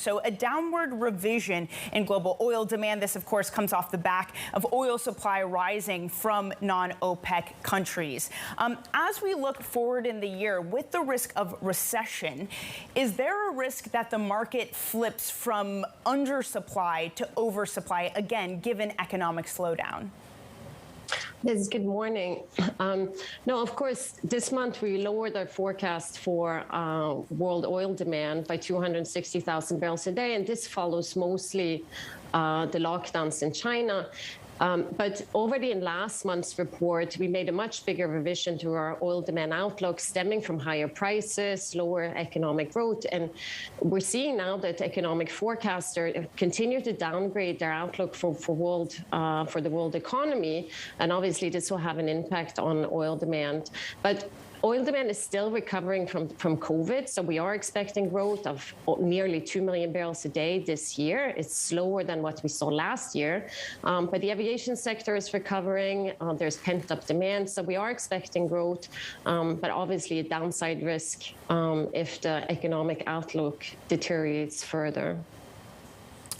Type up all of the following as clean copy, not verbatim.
So a downward revision in global oil demand. This, of course, comes off the back of oil supply rising from non-OPEC countries. As we look forward in the year with the risk of recession, is there a risk that the market flips from undersupply to oversupply, again, given economic slowdown? Yes, good morning. No, of course, this month we lowered our forecast for world oil demand by 260,000 barrels a day, and this follows mostly the lockdowns in China. But already in last month's report, we made a much bigger revision to our oil demand outlook stemming from higher prices, lower economic growth. And we're seeing now that economic forecasters continue to downgrade their outlook for the world economy. And obviously, this will have an impact on oil demand. But oil demand is still recovering from COVID, so we are expecting growth of nearly 2 million barrels a day this year. It's slower than what we saw last year, but the aviation sector is recovering. There's pent-up demand, so we are expecting growth, but obviously a downside risk if the economic outlook deteriorates further.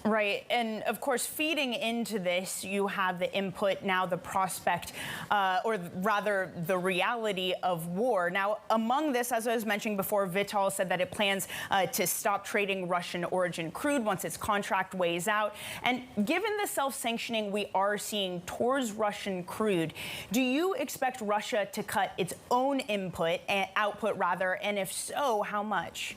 Right. And of course, feeding into this, you have the input now, the prospect, or rather the reality of war. Now, among this, as I was mentioning before, Vitol said that it plans to stop trading Russian origin crude once its contract weighs out. And given the self-sanctioning we are seeing towards Russian crude, do you expect Russia to cut its own output rather? And if so, how much?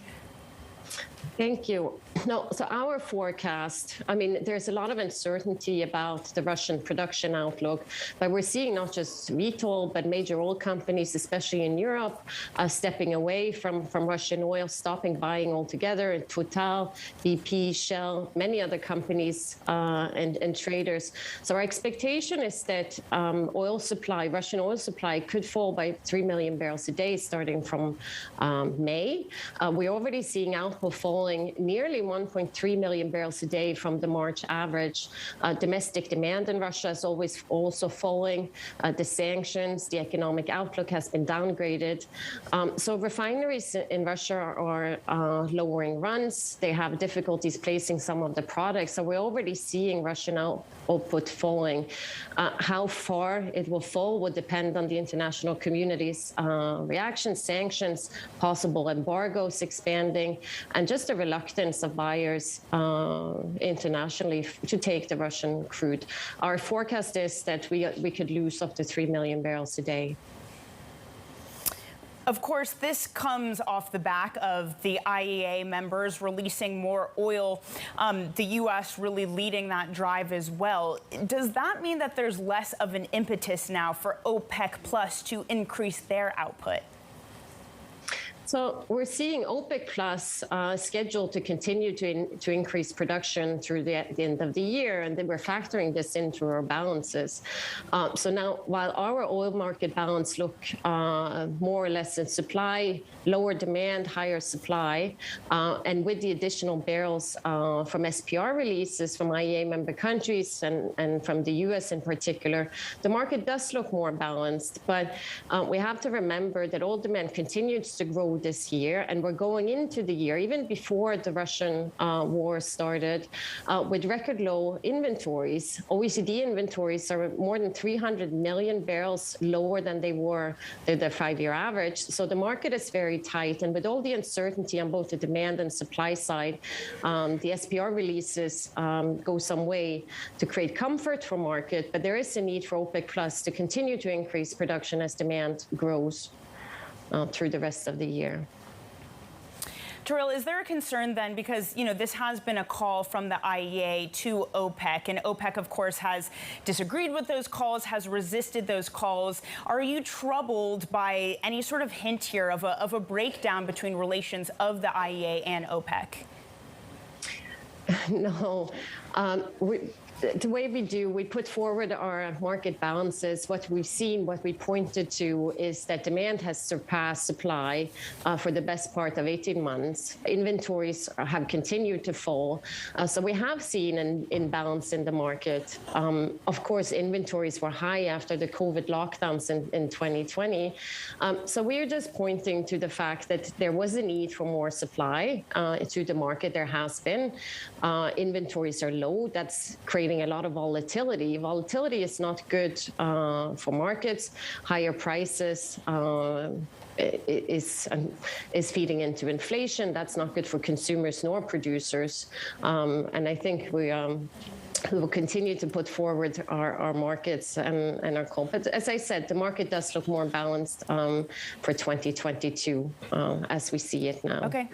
Thank you. No, so our forecast, I mean, there's a lot of uncertainty about the Russian production outlook, but we're seeing not just Vitol, but major oil companies, especially in Europe, stepping away from Russian oil, stopping buying altogether. Total, BP, Shell, many other companies and traders. So our expectation is that Russian oil supply could fall by 3 million barrels a day starting from May. We're already seeing output falling nearly 1.3 million barrels a day from the March average. Domestic demand in Russia is always also falling. The sanctions, the economic outlook has been downgraded. So refineries in Russia are lowering runs. They have difficulties placing some of the products. So we're already seeing Russian output falling. How far it will fall would depend on the international community's reaction, sanctions, possible embargoes expanding, and just the reluctance of buyers internationally to take the Russian crude. Our forecast is that we could lose up to 3 million barrels a day. Of course, this comes off the back of the IEA members releasing more oil, the U.S. really leading that drive as well. Does that mean that there's less of an impetus now for OPEC Plus to increase their output? So we're seeing OPEC Plus scheduled to continue to increase production through the end of the year, and then we're factoring this into our balances. So now, while our oil market balance look more or less in supply, lower demand, higher supply, and with the additional barrels from SPR releases from IEA member countries and from the U.S. in particular, the market does look more balanced. But we have to remember that oil demand continues to grow this year, and we're going into the year, even before the Russian war started, with record low inventories. OECD inventories are more than 300 million barrels lower than they were the 5-year average. So the market is very tight, and with all the uncertainty on both the demand and supply side, the SPR releases go some way to create comfort for market, but there is a need for OPEC Plus to continue to increase production as demand grows through the rest of the year. Toril, is there a concern then, because, you know, this has been a call from the IEA to OPEC, and OPEC, of course, has disagreed with those calls, has resisted those calls. Are you troubled by any sort of hint here of a breakdown between relations of the IEA and OPEC? No. the way we do, we put forward our market balances. What we've seen, what we pointed to is that demand has surpassed supply for the best part of 18 months. Inventories have continued to fall. So we have seen an imbalance in the market. Of course, inventories were high after the COVID lockdowns in 2020. So we're just pointing to the fact that there was a need for more supply to the market. There has been. Inventories are low. That's creating a lot of volatility. Volatility is not good for markets. Higher prices is feeding into inflation. That's not good for consumers nor producers. And I think we will continue to put forward our markets and our call. But as I said, the market does look more balanced for 2022 as we see it now. Okay.